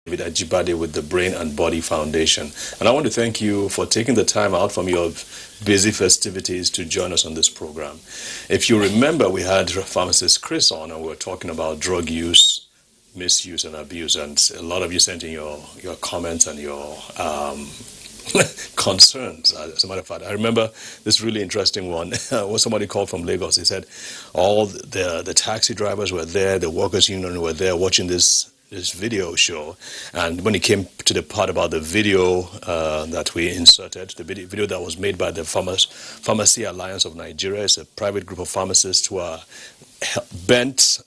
David Ajibade with the Brain and Body Foundation. And I want to thank you for taking the time out from your busy festivities to join us on this program. If you remember, we had pharmacist Chris on and we were talking about drug use, misuse and abuse, and a lot of you sent in your comments and your concerns. As a matter of fact, I remember this really interesting one when somebody called from Lagos. He said all the taxi drivers were there, the workers' union were there watching this video show, and when it came to the part about the video that we inserted, the video that was made by the Pharmacy Alliance of Nigeria, it's a private group of pharmacists who are bent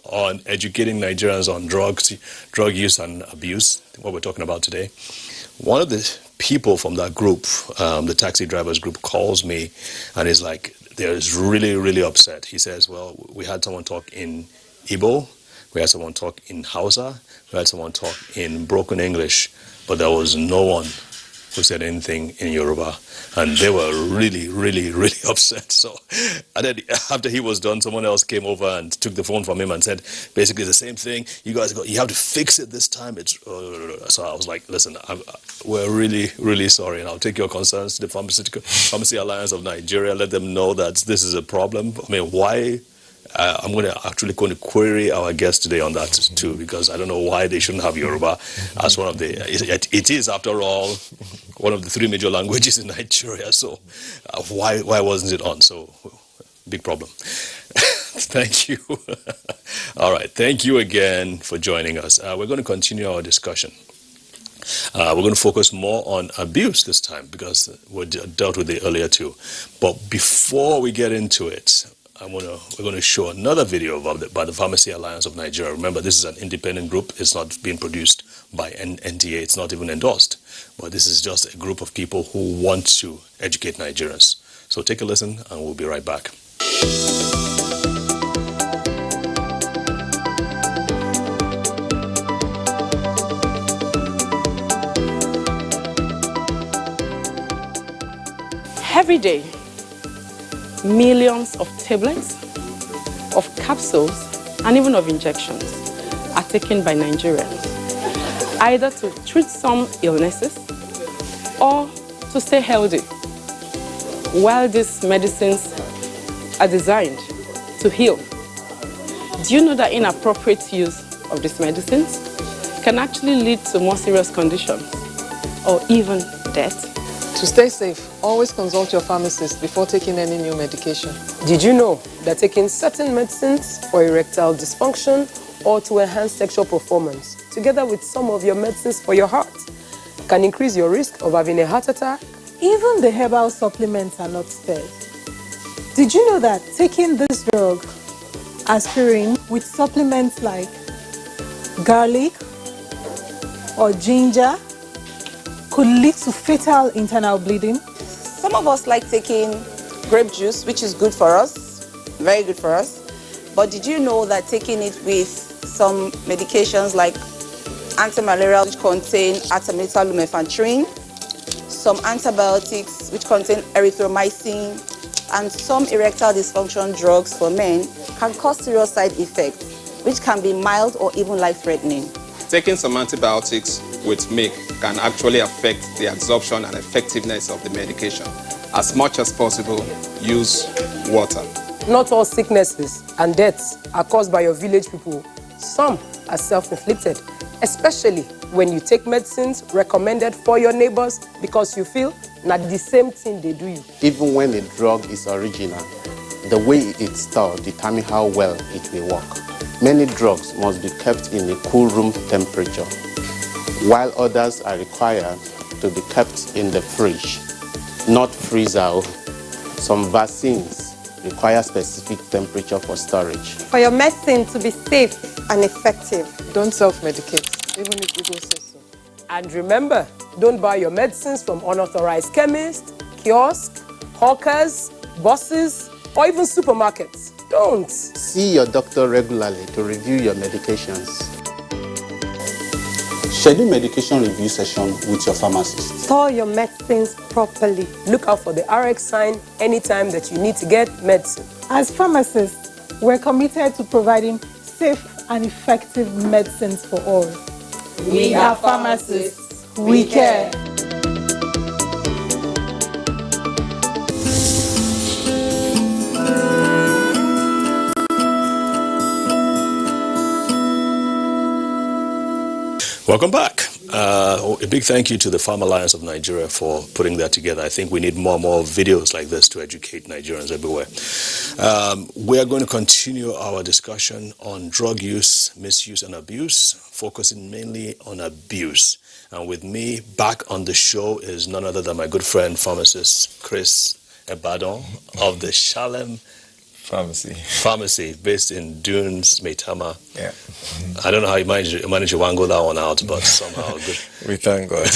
on educating Nigerians on drug use and abuse, what we're talking about today. One of the people from that group, the taxi drivers group, calls me and is like, they're really, really upset. He says, well, we had someone talk in Igbo, we had someone talk in Hausa, we had someone talk in broken English, but there was no one who said anything in Yoruba. And they were really, really, really upset. So and then after he was done, someone else came over and took the phone from him and said, basically the same thing. You guys, you have to fix it this time. So I was like, listen, we're really, really sorry. And I'll take your concerns to the Pharmacy Alliance of Nigeria. Let them know that this is a problem. I mean, why? I'm going to query our guest today on that too, because I don't know why they shouldn't have Yoruba as one of the. It is, after all, one of the 3 major languages in Nigeria. So why wasn't it on? So big problem. Thank you. All right. Thank you again for joining us. We're going to continue our discussion. We're going to focus more on abuse this time because we dealt with it earlier too. But before we get into it, we're going to show another video by the Pharmacy Alliance of Nigeria. Remember, this is an independent group. It's not being produced by NTA. It's not even endorsed. But this is just a group of people who want to educate Nigerians. So take a listen, and we'll be right back. Every day, millions of tablets, of capsules, and even of injections are taken by Nigerians, either to treat some illnesses or to stay healthy. While these medicines are designed to heal, do you know that inappropriate use of these medicines can actually lead to more serious conditions or even death? To stay safe, always consult your pharmacist before taking any new medication. Did you know that taking certain medicines for erectile dysfunction or to enhance sexual performance, together with some of your medicines for your heart, can increase your risk of having a heart attack? Even the herbal supplements are not spared. Did you know that taking this drug, aspirin, with supplements like garlic or ginger could lead to fatal internal bleeding? Some of us like taking grape juice, which is good for us, very good for us. But did you know that taking it with some medications like antimalarial, which contain artemether lumefantrine, some antibiotics, which contain erythromycin, and some erectile dysfunction drugs for men can cause serious side effects, which can be mild or even life-threatening. Taking some antibiotics with milk can actually affect the absorption and effectiveness of the medication. As much as possible, use water. Not all sicknesses and deaths are caused by your village people. Some are self-inflicted, especially when you take medicines recommended for your neighbors because you feel not the same thing they do you. Even when a drug is original, the way it's stored determines how well it will work. Many drugs must be kept in a cool room temperature, while others are required to be kept in the fridge, not freezer. Some vaccines require specific temperature for storage. For your medicine to be safe and effective, don't self-medicate, even if Google says so. And remember, don't buy your medicines from unauthorized chemists, kiosks, hawkers, buses, or even supermarkets. Don't. See your doctor regularly to review your medications. Schedule medication review session with your pharmacist. Store your medicines properly. Look out for the RX sign anytime that you need to get medicine. As pharmacists, we're committed to providing safe and effective medicines for all. We are pharmacists. We care. Welcome back. A big thank you to the Farm Alliance of Nigeria for putting that together. I think we need more and more videos like this to educate Nigerians everywhere. We are going to continue our discussion on drug use, misuse, and abuse, focusing mainly on abuse. And with me back on the show is none other than my good friend, pharmacist Chris Ebadon of the Shalem Pharmacy based in Dunes, Maitama. Yeah. I don't know how you manage to wangle that one out, but somehow good. We thank God.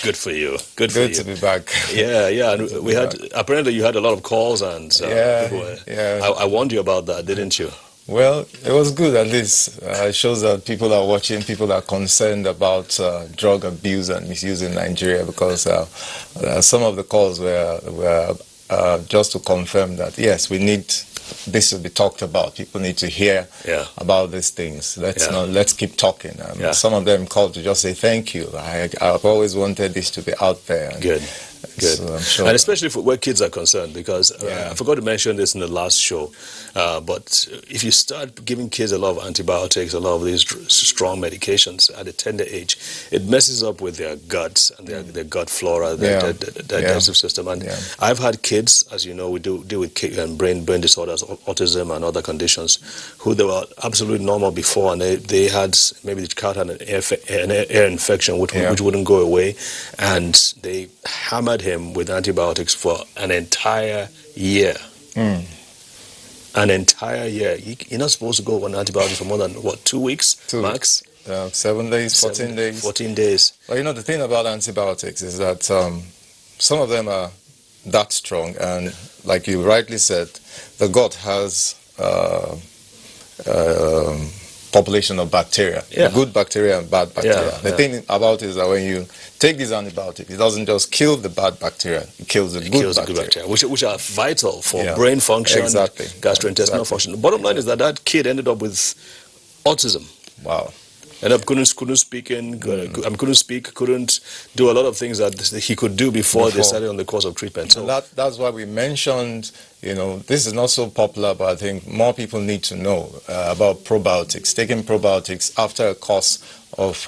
Good for you. Good to be back. Yeah. And we had apparently you had a lot of calls and I warned you about that, didn't you? Well, it was good at least. It shows that people are watching, people are concerned about drug abuse and misuse in Nigeria, because some of the calls were just to confirm that, yes, we need this to be talked about. People need to hear about these things. Let's keep talking. Some of them called to just say thank you. I've always wanted this to be out there. Good. So I'm sure and especially for where kids are concerned, because I forgot to mention this in the last show, but if you start giving kids a lot of antibiotics, a lot of these strong medications at a tender age, it messes up with their guts and their gut flora, their digestive system. And I've had kids, as you know, we deal with brain disorders, autism and other conditions, who they were absolutely normal before, and they had maybe the child had an air infection which wouldn't go away, and they hammered him with antibiotics for an entire year. An entire year. You're not supposed to go on antibiotics for more than, 2 weeks max? 7 days, 14 days. 14 days. Well, the thing about antibiotics is that some of them are that strong, and like you rightly said, the gut has population of bacteria, good bacteria and bad bacteria. The thing about it is that when you take these antibiotics, it doesn't just kill the bad bacteria, it kills the good bacteria. Which are vital for brain function, gastrointestinal function. The bottom line is that kid ended up with autism. Wow. Ended up couldn't speak, couldn't do a lot of things that he could do before they started on the course of treatment. So that's why we mentioned, this is not so popular, but I think more people need to know about probiotics, taking probiotics after a course of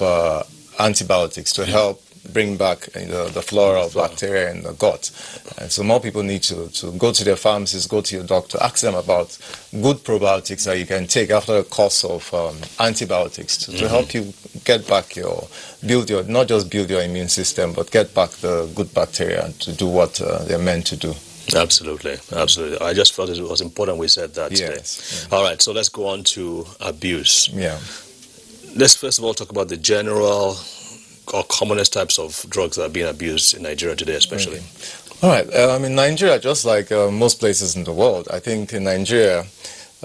antibiotics to help bring back the flora of bacteria in the gut. And so more people need to go to their pharmacist, go to your doctor, ask them about good probiotics that you can take after a course of antibiotics to help you get back not just build your immune system, but get back the good bacteria to do what they're meant to do. Absolutely. I just felt it was important we said that today. All right, so let's go on to abuse. Let's first of all talk about the general or commonest types of drugs that are being abused in Nigeria today, especially. All right. In Nigeria, just like most places in the world, I think in Nigeria,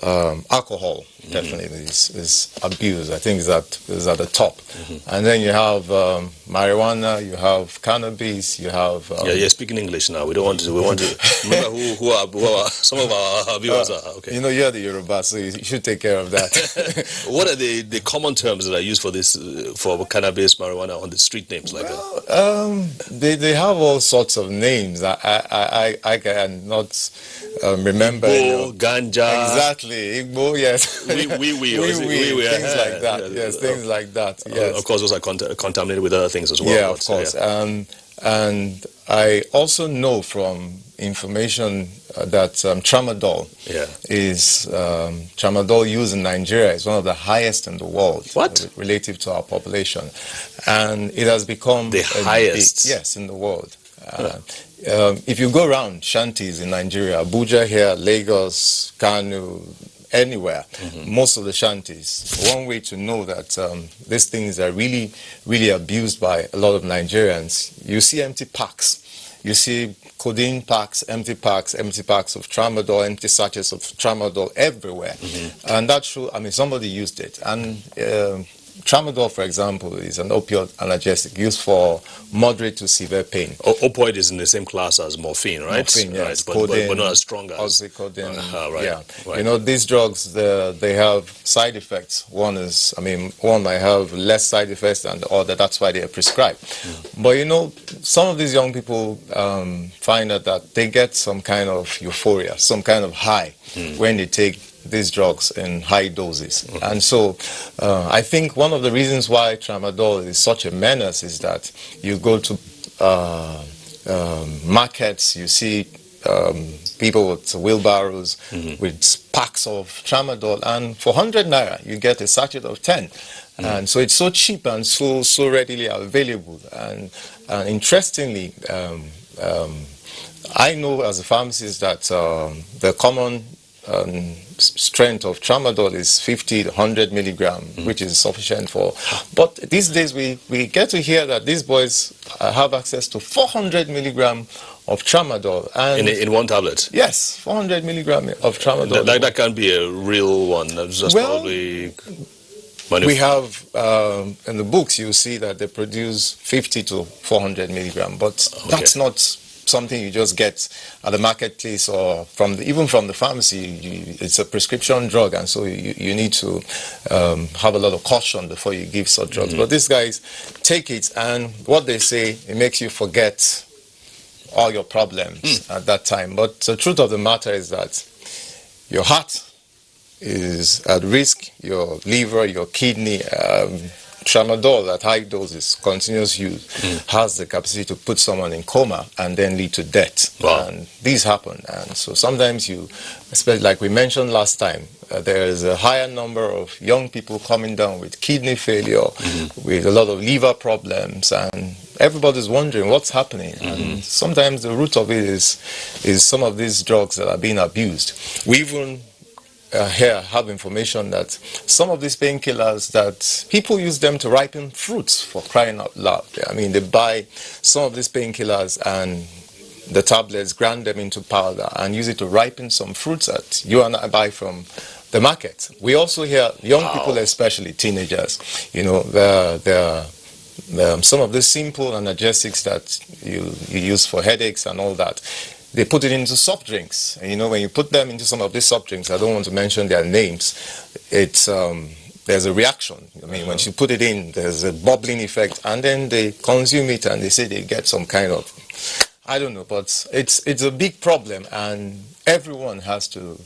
alcohol definitely is abused. I think is at the top. And then you have marijuana, you have cannabis, you have... you're speaking English now. We want to remember who are some of our viewers are. Okay. You're the Yoruba, so you should take care of that. What are the common terms that are used for this, for cannabis, marijuana, on the street names like that? They have all sorts of names. I cannot remember. Igbo, ganja. Exactly. Igbo, yes. Things like that. Yes, things like that. Yes. Of course, those are contaminated with other things as well. Yeah, of course. And I also know from information that tramadol tramadol use in Nigeria is one of the highest in the world. Relative to our population, and it has become the highest. In the world. If you go around shanties in Nigeria, Abuja here, Lagos, Kano, anywhere, most of the shanties, one way to know that these things are really, really abused by a lot of Nigerians, you see empty packs. You see codeine packs, empty packs of tramadol, empty sachets of tramadol everywhere. And that's true. Somebody used it. And Tramadol, for example, is an opioid analgesic used for moderate to severe pain. Opioid is in the same class as morphine, right? Morphine, yes. Right. But not as strong as oxycodone. right. Yeah. Right. You know, these drugs, they have side effects. One might have less side effects than the other. That's why they are prescribed. But you know, some of these young people find that they get some kind of euphoria, some kind of high when they take these drugs in high doses. And so I think one of the reasons why tramadol is such a menace is that you go to markets, you see people with wheelbarrows with packs of tramadol, and for 100 naira you get a sachet of 10. And so it's so cheap and so readily available. And interestingly, I know as a pharmacist that the common strength of tramadol is 50 to 100 milligram, which is sufficient for. But these days we get to hear that these boys have access to 400 milligram of tramadol. And in one tablet? Yes, 400 milligram of tramadol. That can't be a real one. That's just probably... We have, in the books, you see that they produce 50 to 400 milligram, but that's not something you just get at the marketplace or even from the pharmacy. It's a prescription drug, and so you need to have a lot of caution before you give such drugs. But these guys take it, and what they say, it makes you forget all your problems at that time. But the truth of the matter is that your heart is at risk, your liver, your kidney. Tramadol at high doses, continuous use, has the capacity to put someone in coma and then lead to death. Wow. And these happen. And so sometimes especially like we mentioned last time, there is a higher number of young people coming down with kidney failure, with a lot of liver problems, and everybody's wondering what's happening. And sometimes the root of it is some of these drugs that are being abused. We even here have information that some of these painkillers, that people use them to ripen fruits, for crying out loud. I mean, they buy some of these painkillers and the tablets, grind them into powder and use it to ripen some fruits that you and I buy from the market. We also hear young people, especially teenagers, you know, some of the simple analgesics that you use for headaches and all that, they put it into soft drinks. And you know, when you put them into some of these soft drinks, I don't want to mention their names, there's a reaction. I mean, when you put it in, there's a bubbling effect, and then they consume it and they say they get some kind of, I don't know, but it's a big problem, and everyone has to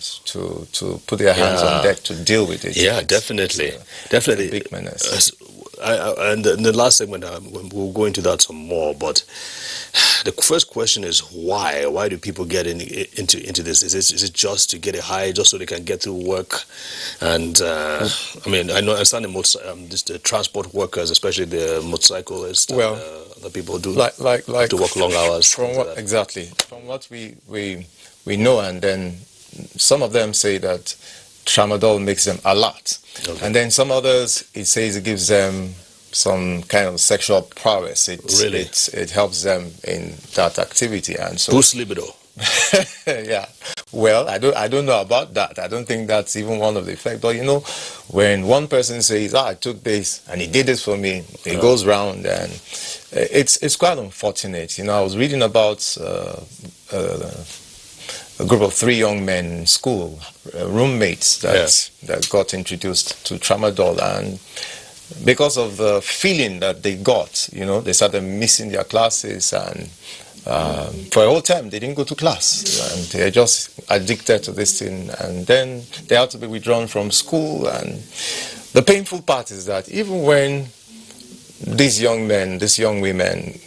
put their hands on deck to deal with it. Yeah, definitely. Definitely. Big menace. And in the last segment, we'll go into that some more, but the first question is why? Why do people get into this? Is it just to get a high, just so they can get to work? And I mean, I understand the transport workers, especially the motorcyclists, the people do like to work long hours. From what we know, and then some of them say that tramadol makes them alert. Okay. And then some others, it says it gives them some kind of sexual prowess. It helps them in that activity, and so boost libido. Yeah. Well, I don't know about that. I don't think that's even one of the effects. But you know, when one person says, "I took this and he did this for me," it goes round, and it's quite unfortunate. You know, I was reading about a group of 3 young men in school, roommates that got introduced to tramadol, and because of the feeling that they got, you know, they started missing their classes, and for a whole term they didn't go to class, and they're just addicted to this thing, and then they had to be withdrawn from school. And the painful part is that even when these young men, these young women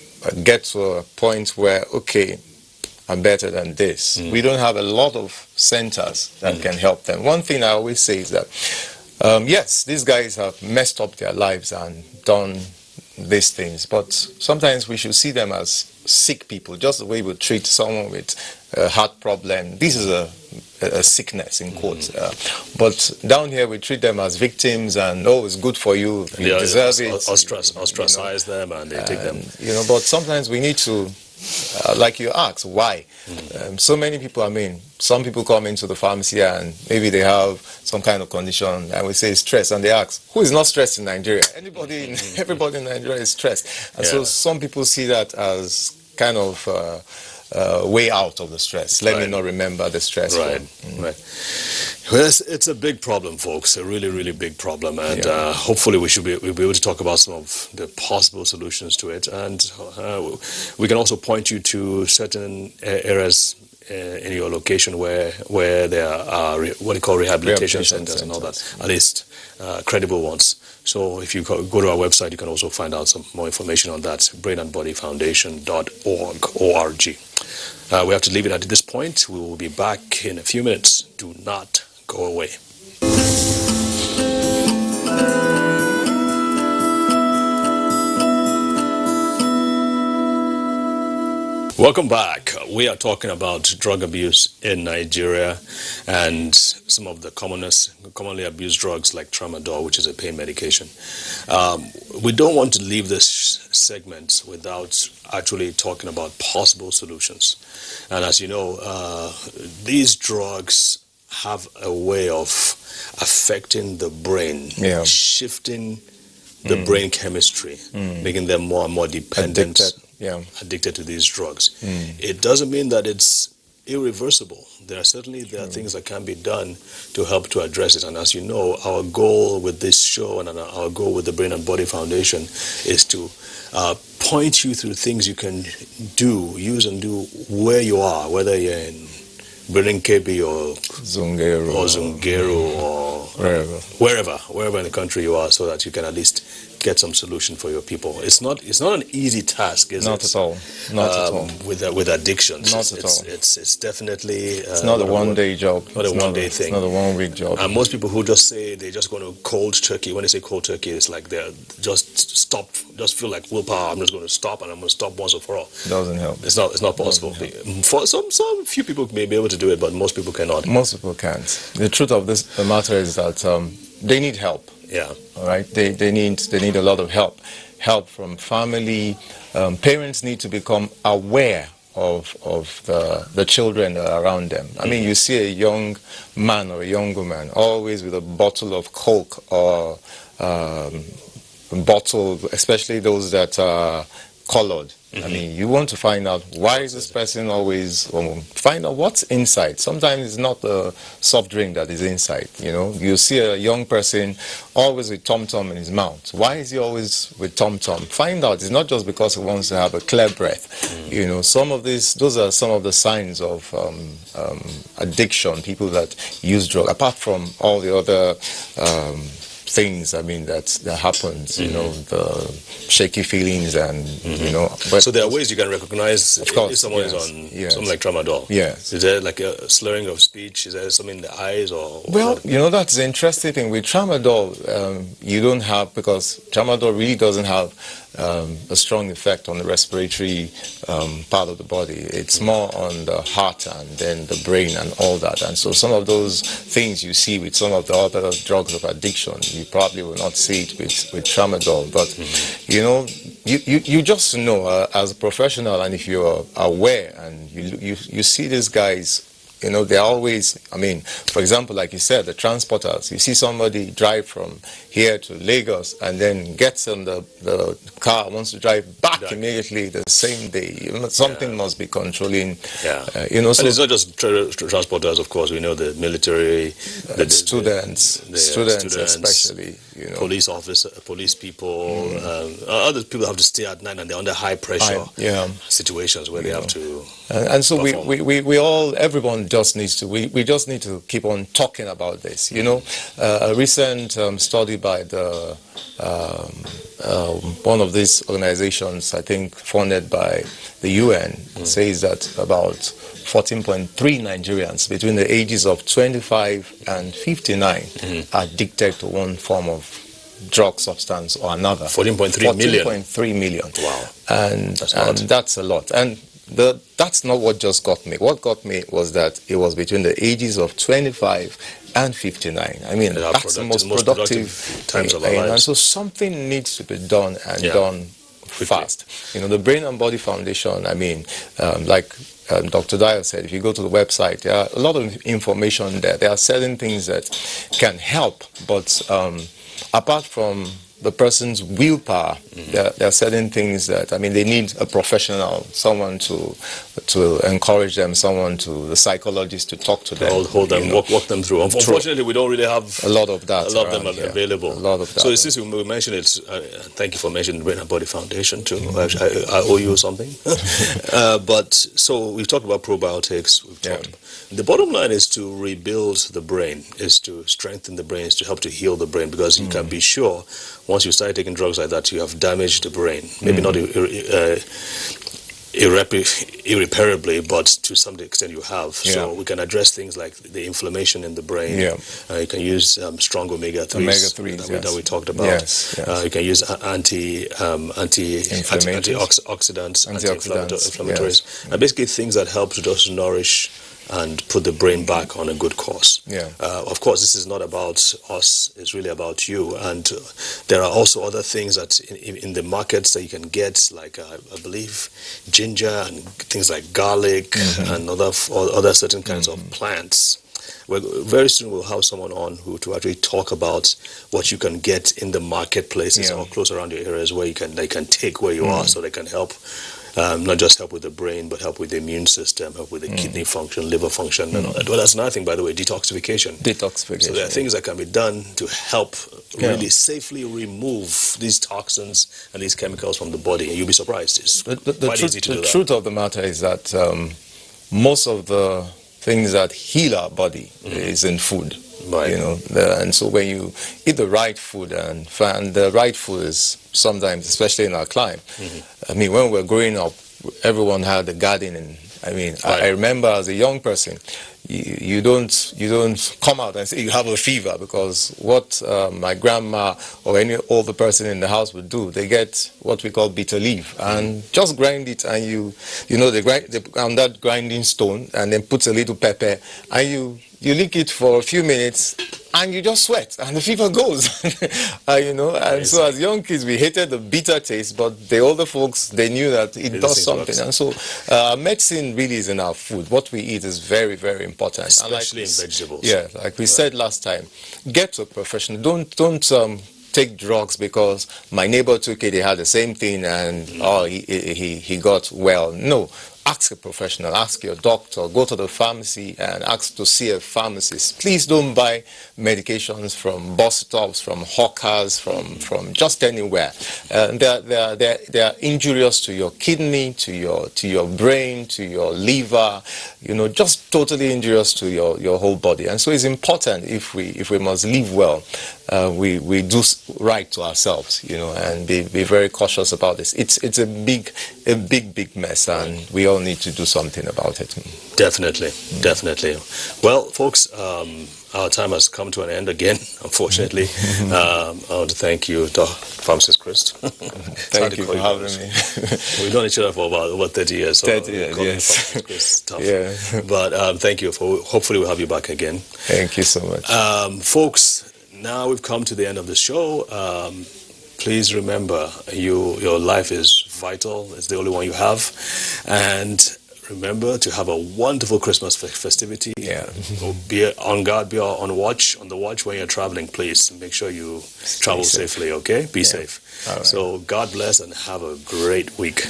get to a point where, okay, I'm better than this, we don't have a lot of centers that can help them. One thing I always say is that yes, these guys have messed up their lives and done these things, but sometimes we should see them as sick people, just the way we treat someone with a heart problem. This is a sickness, in quotes. But down here we treat them as victims, and it's good for you, you deserve it. Ostracize them, and they take them. You know, but sometimes we need to like you asked, why? So many people, I mean, some people come into the pharmacy and maybe they have some kind of condition and we say stress, and they ask, who is not stressed in Nigeria? Everybody in Nigeria is stressed. And so some people see that as kind of way out of the stress. Let me not remember the stress. Right. Well, it's a big problem, folks, a really, really big problem. And hopefully we'll be able to talk about some of the possible solutions to it. And we can also point you to certain areas in your location where there are what you call rehabilitation centers and all that, at least credible ones. So if you go to our website, you can also find out some more information on that, brainandbodyfoundation.org. We have to leave it at this point. We will be back in a few minutes. Do not go away. Welcome back. We are talking about drug abuse in Nigeria and some of the commonly abused drugs like tramadol, which is a pain medication. We don't want to leave this segment without actually talking about possible solutions. And as you know, these drugs have a way of affecting the brain, shifting the brain chemistry, making them more and more dependent, addicted to these drugs. It doesn't mean that it's irreversible. There are things that can be done to help to address it. And as you know, our goal with this show and our goal with the Brain and Body Foundation is to point you through things you can use and do where you are, whether you're in Birnin-Kebbi or Zungeru or wherever in the country you are, so that you can at least get some solution for your people. It's not an easy task, is it? Not at all. Not at all. With addictions. Not at all. It's definitely it's not a one-day job. Not a one-day thing. It's not a one-week job. And most people who just say they're just going to cold turkey, when they say cold turkey, it's like they're just feel like willpower. I'm just going to stop, and I'm going to stop once and for all. Doesn't help. It's not possible. For some few people may be able to do it, but most people cannot. Most people can't. The truth of the matter is that they need help. Yeah. All right. They need a lot of help from family. Parents need to become aware of the children that are around them. I mean, you see a young man or a young woman always with a bottle of Coke or bottle, especially those that are colored. I mean, you want to find out why is this person always find out what's inside. Sometimes it's not the soft drink that is inside. You know, you see a young person always with Tom Tom in his mouth. Why is he always with Tom Tom? Find out. It's not just because he wants to have a clear breath. You know, those are some of the signs of addiction. People that use drugs, apart from all the other things, I mean, that happens, you know, the shaky feelings and, you know. But so there are ways you can recognize of course, if someone is on something like tramadol. Yes. Is there like a slurring of speech? Is there something in the eyes or? Well, you know, that's the interesting thing. With tramadol, you don't have, because tramadol really doesn't have a strong effect on the respiratory part of the body. It's more on the heart and then the brain and all that. And so some of those things you see with some of the other drugs of addiction, you probably will not see it with tramadol. But, you know, you just know as a professional, and if you're aware and you see these guys, you know, they're always, I mean, for example, like you said, the transporters, you see somebody drive from here to Lagos and then gets on the car, wants to drive back immediately the same day. You know, something must be controlling. You know, so and it's not just transporters, of course. We know the military, the students especially. You know, police people, other people have to stay at night and they're under high pressure situations where they have to. And so we all, everyone just needs to, we just need to keep on talking about this. You know, a recent study by the one of these organizations, I think funded by the UN, says that about 14.3 Nigerians between the ages of 25 and 59 are addicted to one form of drug substance or another. 14.3 million. 14.3 million. Wow. And that's a lot. And that's not what just got me. What got me was that it was between the ages of 25 and 59. I mean, that's the most productive times of our lives. And so something needs to be done and done fast. You know, the Brain and Body Foundation, I mean, like Dr. Dyer said, if you go to the website, there are a lot of information there. There are certain things that can help, but apart from the person's willpower, there are certain things that, I mean, they need a professional, someone to encourage them, the psychologist to talk to them. Hold them, walk them through. Unfortunately, we don't really have a lot of that. A lot of them are available. A lot of that. So since we mentioned it, thank you for mentioning the Brain and Body Foundation too. I owe you something. But so we've talked about probiotics. We've talked about, the bottom line is to rebuild the brain, is to strengthen the brain, is to help to heal the brain, because you can be sure once you start taking drugs like that, you have damaged the brain. Maybe not irreparably, but to some extent you have. So we can address things like the inflammation in the brain. You can use strong omega-3s that we talked about. You can use antioxidants, anti-inflammatories, and basically things that help to just nourish and put the brain back on a good course. Of course, this is not about us, it's really about you. And there are also other things that in the markets that you can get, like I believe ginger and things like garlic and other certain kinds of plants. Very soon we'll have someone on who to actually talk about what you can get in the marketplaces or close around your areas where they can take where you are, so they can help. Not just help with the brain, but help with the immune system, help with the kidney function, liver function, and all that. Well, that's another thing, by the way, detoxification. So there are things that can be done to help really safely remove these toxins and these chemicals from the body, and you'll be surprised. It's quite easy to do that. The truth of the matter is that most of the things that heal our body is in food. You know, and so when you eat the right food, and the right food is sometimes, especially in our climate. I mean, when we were growing up, everyone had a garden, and I mean, I remember as a young person, you don't come out and say you have a fever, because what my grandma or any older person in the house would do, they get what we call bitter leaf and just grind it, and you know they on that grinding stone, and then put a little pepper, and you lick it for a few minutes, and you just sweat, and the fever goes. You know, and so as young kids, we hated the bitter taste, but the older folks, they knew that it does something. And so medicine really is in our food. What we eat is very, very important. Especially in vegetables. Yeah, like we said last time, get to a professional. Don't take drugs because my neighbor took it, he had the same thing, and he got well. No. Ask a professional, ask your doctor, go to the pharmacy and ask to see a pharmacist. Please don't buy medications from bus stops, from hawkers, from just anywhere. They are injurious to your kidney, to your brain, to your liver, you know, just totally injurious to your whole body. And so it's important, if we must live well, we do right to ourselves, you know, and be very cautious about this. It's a big mess, and we all need to do something about it. Definitely. Well, folks, our time has come to an end again, unfortunately. I want to thank you, Pharmacist Chris. Thank you for having me. We've known each other for about over 30 years. So 30 years, yes. Chris, tough. But thank you. Hopefully we'll have you back again. Thank you so much. Folks, now we've come to the end of the show. Please remember, your life is vital. It's the only one you have. And remember to have a wonderful Christmas festivity. Be on guard, be on the watch when you're traveling. Please make sure you travel safely, okay? Be safe. Right. So God bless and have a great week.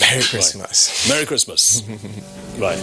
Merry Christmas. Merry Christmas. Bye.